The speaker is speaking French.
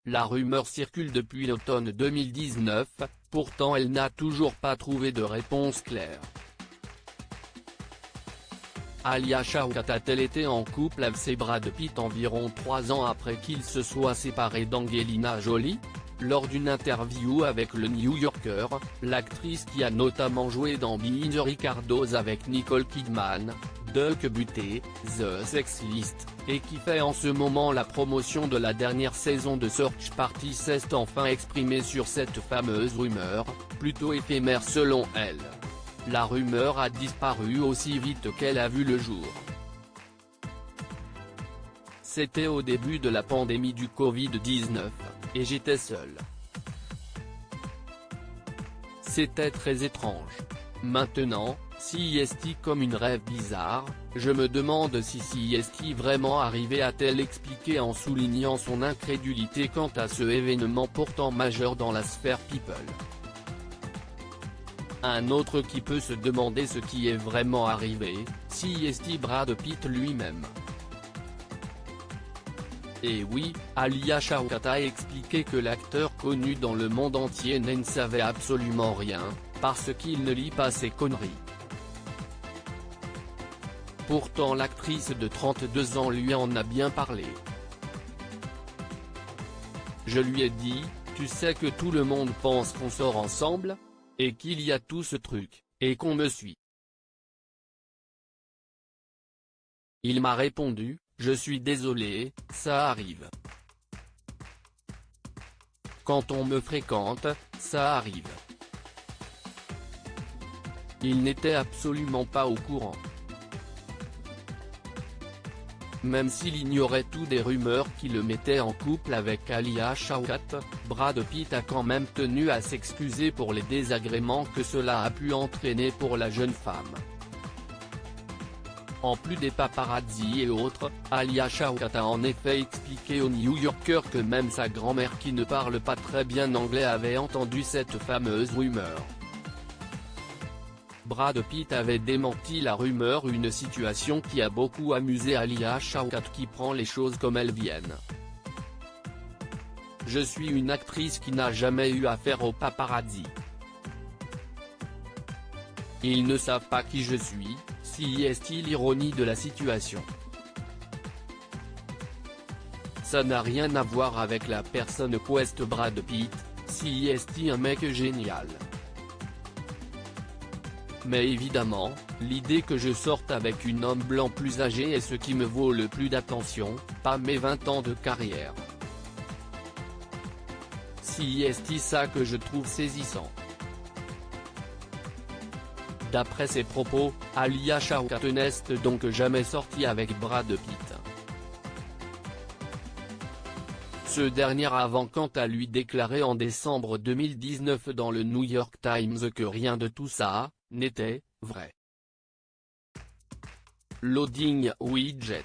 La rumeur circule depuis l'automne 2019, pourtant elle n'a toujours pas trouvé de réponse claire. Alia Shawkat a-t-elle été en couple avec Brad Pitt environ 3 ans après qu'il se soit séparé d'Angelina Jolie? Lors d'une interview avec le New Yorker, l'actrice qui a notamment joué dans Being the Ricardos avec Nicole Kidman, Duck Butte, The Sex List, et qui fait en ce moment la promotion de la dernière saison de Search Party s'est enfin exprimée sur cette fameuse rumeur, plutôt éphémère selon elle. La rumeur a disparu aussi vite qu'elle a vu le jour. C'était au début de la pandémie du Covid-19, et j'étais seul. C'était très étrange. Maintenant, si est comme une rêve bizarre, je me demande si est vraiment arrivé, a-t-elle expliqué en soulignant son incrédulité quant à ce événement pourtant majeur dans la sphère people. Un autre qui peut se demander ce qui est vraiment arrivé, si est Brad Pitt lui-même. Et oui, Alia Shawkat a expliqué que l'acteur connu dans le monde entier ne savait absolument rien, parce qu'il ne lit pas ces conneries. Pourtant l'actrice de 32 ans lui en a bien parlé. Je lui ai dit, tu sais que tout le monde pense qu'on sort ensemble? Et qu'il y a tout ce truc, et qu'on me suit. Il m'a répondu, je suis désolé, ça arrive. Quand on me fréquente, ça arrive. Il n'était absolument pas au courant. Même s'il ignorait tout des rumeurs qui le mettaient en couple avec Alia Shawkat, Brad Pitt a quand même tenu à s'excuser pour les désagréments que cela a pu entraîner pour la jeune femme. En plus des paparazzi et autres, Alia Shawkat a en effet expliqué au New Yorker que même sa grand-mère qui ne parle pas très bien anglais avait entendu cette fameuse rumeur. Brad Pitt avait démenti la rumeur, une situation qui a beaucoup amusé Alia Shawkat qui prend les choses comme elles viennent. Je suis une actrice qui n'a jamais eu affaire aux paparazzi. Ils ne savent pas qui je suis, si est l'ironie de la situation. Ça n'a rien à voir avec la personne qu'est Brad Pitt, si est un mec génial. Mais évidemment, l'idée que je sorte avec un homme blanc plus âgé est ce qui me vaut le plus d'attention, pas mes 20 ans de carrière. Si est ça que je trouve saisissant. D'après ses propos, Alia Shawkat n'est donc jamais sortie avec Brad Pitt. Ce dernier avant quant à lui déclaré en décembre 2019 dans le New York Times que rien de tout ça n'était vrai. Loading widget.